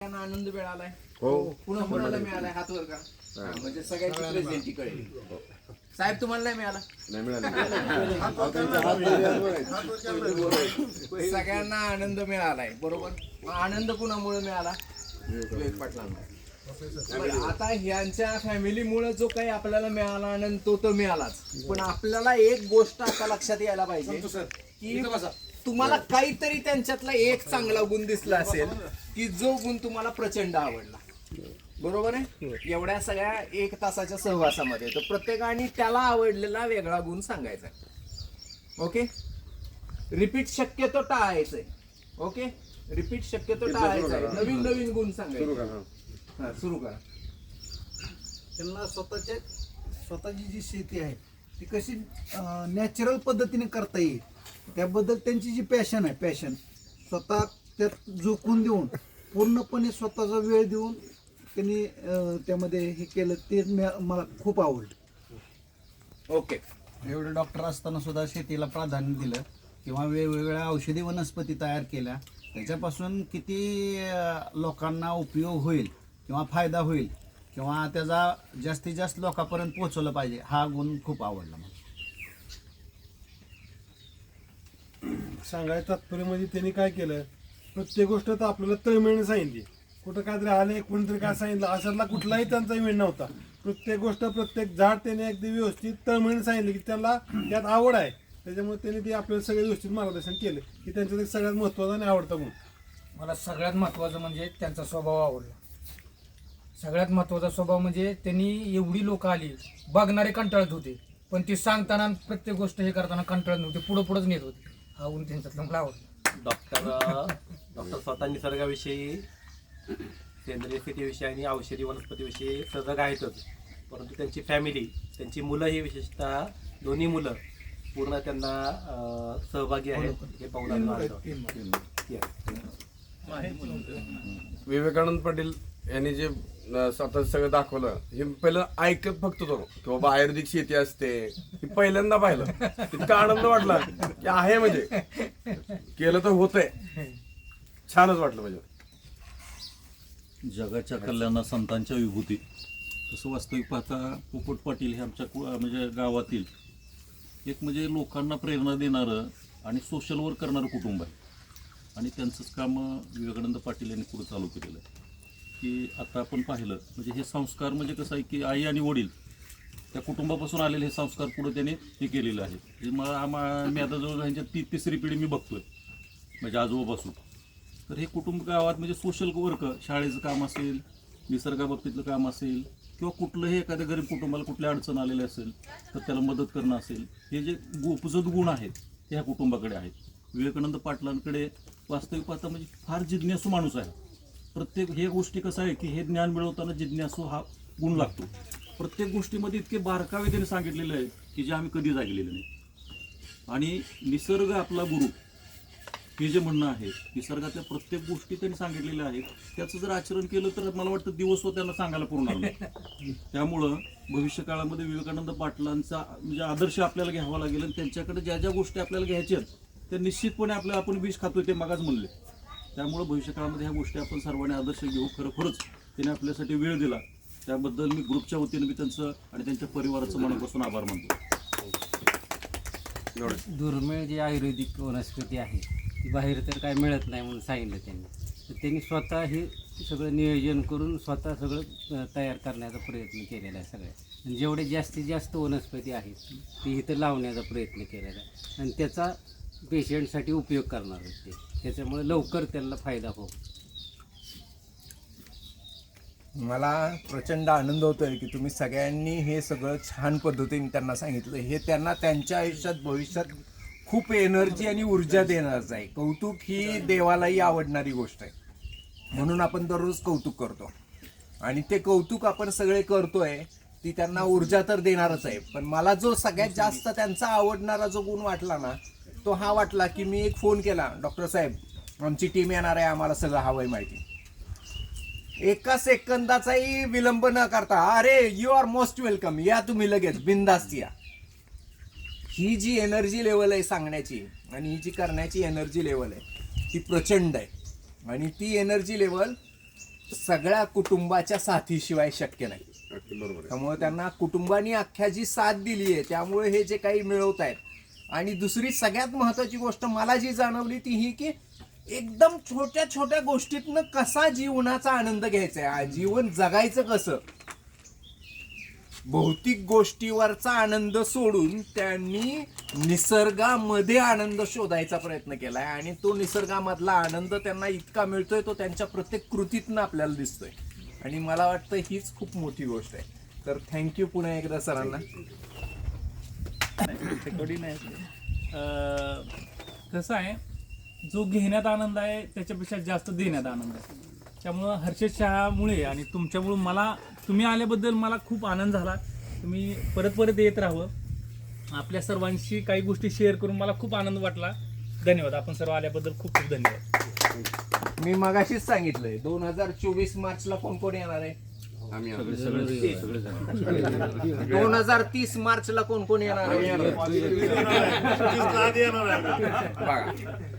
सगळ्यांना आनंद मिळालाय? हो. पुन्हा कोणाला मिळालाय हात वर का? म्हणजे सगळ्यांची प्रेझेंटी कळेल. साहेब तुम्हाला नाही मिळाला? नाही मिळालं. सगळ्यांना आनंद मिळालाय बरोबर. मग आनंद कुणामुळे मिळाला? विवेक पाटलांना. बरं, आता ह्यांच्या फॅमिलीमुळे जो काही आपल्याला मिळाला आनंद तो तर मिळालाच, पण आपल्याला एक गोष्ट आता लक्षात यायला पाहिजे की तुम्हाला काहीतरी त्यांच्यातला एक चांगला गुण दिसला असेल की जो गुण तुम्हाला प्रचंड आवडला. बरोबर आहे. एवढ्या सगळ्या 1 तासाच्या सहवासामध्ये तर प्रत्येकाने त्याला आवडलेला वेगळा गुण सांगायचा. ओके. रिपीट शक्यतो टाळायचंय. ओके. रिपीट शक्यतो टाळायचंय. नवीन नवीन गुण सांगायचे. सुरू करा. त्यांना स्वतःची जी शेती आहे ती कशी नॅचरल पद्धतीने करता येईल त्याबद्दल त्यांची जी पॅशन आहे, पॅशन स्वतः त्यात झोकून देऊन पूर्णपणे स्वतःचा वेळ देऊन त्यांनी त्यामध्ये हे केलं ते मला खूप आवडलं. ओके. एवढे डॉक्टर असताना सुद्धा शेतीला प्राधान्य दिलं किंवा वेगवेगळ्या औषधी वनस्पती तयार केल्या, त्याच्यापासून किती लोकांना उपयोग होईल किंवा फायदा होईल किंवा त्याचा जास्तीत जास्त लोकांपर्यंत पोहोचवलं पाहिजे, हा गुण खूप आवडला मला. सांगायचं तात्पर्य म्हणजे त्यांनी काय केलं, प्रत्येक गोष्ट तर आपल्याला तळमळीने सांगितली. कुठं काहीतरी आले कोणतरी काय सांगितलं अशातला कुठलाही त्यांचा इव्हेंट नव्हता. प्रत्येक गोष्ट प्रत्येक झाड त्याने अगदी व्यवस्थित तळमळीने सांगितलं की त्याला त्यात आवड आहे, त्याच्यामुळे त्यांनी ते आपल्याला सगळे व्यवस्थित मार्गदर्शन केलं की त्यांचं एक सगळ्यात महत्त्वाचा आणि आवडता गुण. मला सगळ्यात महत्त्वाचं म्हणजे त्यांचा स्वभाव आवडला. सगळ्यात महत्त्वाचा स्वभाव म्हणजे त्यांनी एवढी लोक आली बघणारे कंटाळत होते, पण ते सांगताना प्रत्येक गोष्ट हे करताना कंटाळत नव्हते, पुढंच नेत होते. हा गुण त्यांच्यातला मला आवडला. डॉक्टर स्वतः निसर्गाविषयी, सेंद्रिय शेतीविषयी आणि औषधी वनस्पतीविषयी सजग आहेतच, परंतु त्यांची फॅमिली, त्यांची मुलं ही विशेषतः दोन्ही मुलं पूर्ण त्यांना सहभागी आहेत हे पाहून आम्ही आनंद विवेकानंद पाटील यांनी जे स्वतः सगळं दाखवलं हे पहिलं ऐकत फक्त होतो की बाबा आयुर्वेदिक शेती असते, हे पहिल्यांदा पाहिलं. इतका आनंद वाटला की आहे म्हणजे केलं तर होतंय. छानच वाटलं म्हणजे. जगाच्या कल्याणा संतांच्या विभूती तसं वास्तविक पाहता पोपट पाटील हे आमच्या म्हणजे गावातील एक म्हणजे लोकांना प्रेरणा देणारं आणि सोशल वर्क करणारं कुटुंब आहे. आणि त्यांचंच काम विवेकानंद पाटील यांनी पुढे चालू केलेलं आहे की आता आपण पाहिलं म्हणजे हे संस्कार म्हणजे कसं आहे की आई आणि वडील त्या कुटुंबापासून आलेले हे संस्कार पुढे त्यांनी हे केलेले आहेत. मी आता जवळ ह्यांच्या तिसरी पिढी मी बघतोय म्हणजे आजोबापासून. तर हे कुटुंब गावात म्हणजे सोशल वर्क, शाळेचं काम असेल, निसर्गाबाबतीतलं काम असेल किंवा कुठलंही एखाद्या गरीब कुटुंबाला कुठल्या अडचण आलेली असेल तर त्याला मदत करणं असेल, हे जे उपजत गुण आहेत ते ह्या कुटुंबाकडे आहेत. विवेकानंद पाटलांकडे वास्तविक पाहता म्हणजे फार जिज्ञासू माणूस आहे. प्रत्येक हे गोष्टी कसं आहे की हे ज्ञान मिळवताना जिज्ञासू हा गुण लागतो. प्रत्येक गोष्टीमध्ये इतके बारकावे त्यांनी सांगितलेले आहेत की जे आम्ही कधीच ऐकलेले नाही. आणि निसर्ग आपला गुरु हे जे म्हणणं आहे, निसर्गातल्या प्रत्येक गोष्टी त्यांनी सांगितलेल्या आहेत, त्याचं जर आचरण केलं तर मला वाटतं दिवस त्यांना सांगायला पूर्ण नाही. त्यामुळं भविष्य काळामध्ये विवेकानंद पाटलांचा म्हणजे आदर्श आपल्याला घ्यावा लागेल आणि त्यांच्याकडे ज्या ज्या गोष्टी आपल्याला घ्यायच्या आहेत त्या निश्चितपणे आपल्याला आपण विष खातोय ते मागाच म्हणले. त्यामुळं भविष्य काळामध्ये ह्या गोष्टी आपण सर्वांनी आदर्श घेऊ. खरोखरच त्यांनी आपल्यासाठी वेळ दिला त्याबद्दल मी ग्रुपच्या वतीनं मी त्यांचं आणि त्यांच्या परिवाराचं मनापासून आभार मानतो. दुर्मिळ जी आयुर्वेदिक वनस्पती आहे ती बाहेर तर काय मिळत नाही म्हणून सांगितलं त्यांनी. तर त्यांनी स्वतः हे सगळं नियोजन करून स्वतः सगळं तयार करण्याचा प्रयत्न केलेला आहे सगळ्या. आणि जेवढे जास्तीत जास्त वनस्पती आहेत ती इथं लावण्याचा प्रयत्न केलेला आहे आणि त्याचा पेशंटसाठी उपयोग करणार आहेत ते. त्याच्यामुळे लवकर त्यांना फायदा हो. मला प्रचंड आनंद होतोय की तुम्ही सगळ्यांनी हे सगळं छान पद्धतीने त्यांना सांगितलं. हे त्यांना त्यांच्या आयुष्यात भविष्यात खूप एनर्जी आणि ऊर्जा देणारच आहे. कौतुक ही देवालाही आवडणारी गोष्ट आहे, म्हणून आपण दररोज कौतुक करतो आणि ते कौतुक आपण सगळे करतोय ती त्यांना ऊर्जा तर देणारच आहे. पण मला जो सगळ्यात जास्त त्यांचा आवडणारा जो गुण वाटला ना तो हा वाटला की मी एक फोन केला, डॉक्टर साहेब आमची टीम येणार आहे, आम्हाला सगळं हवंय माहिती. एका सेकंदाचाही विलंब न करता अरे यू आर मोस्ट वेलकम, या तुम्ही लगेच बिनधास्त या. ही जी एनर्जी लेवल आहे सांगण्याची आणि ही जी करण्याची एनर्जी लेवल आहे ती प्रचंड आहे. आणि ती एनर्जी लेवल सगळ्या कुटुंबाच्या साथीशिवाय शक्य नाही. बरोबर आहे. त्यामुळे त्यांना कुटुंबानी अख्ख्या जी साथ दिली आहे त्यामुळे हे जे काही मिळवत आहेत. आणि दुसरी सगळ्यात महत्वाची गोष्ट मला जी जाणवली ती ही की एकदम छोट्या छोट्या गोष्टीतनं कसा जीवनाचा आनंद घ्यायचा आहे, जीवन जगायचं कसं, भौतिक गोष्टीवरचा आनंद सोडून त्यांनी निसर्गामध्ये आनंद शोधायचा प्रयत्न केलाय. आणि तो निसर्गामधला आनंद त्यांना इतका मिळतोय तो त्यांच्या प्रत्येक कृतीतनं आपल्याला दिसतोय. आणि मला वाटतं हीच खूप मोठी गोष्ट आहे. तर थँक्यू पुन्हा एकदा सरांना. कसं आहे, जो घेण्यात आनंद आहे त्याच्यापेक्षा जास्त देण्यात आनंद आहे. त्यामुळं हर्षद शहामुळे आणि तुमच्यामुळं तुम्ही आल्याबद्दल मला खूप आनंद झाला. तुम्ही परत परत येत राहावं. आपल्या सर्वांशी काही गोष्टी शेअर करून मला खूप आनंद वाटला. धन्यवाद. आपण सर्व आल्याबद्दल खूप खूप धन्यवाद. मी मगाशीच सांगितलंय 2024 मार्चला कोण कोण येणार आहे, आम्ही 2030 मार्चला कोण कोण येणार आहे बघा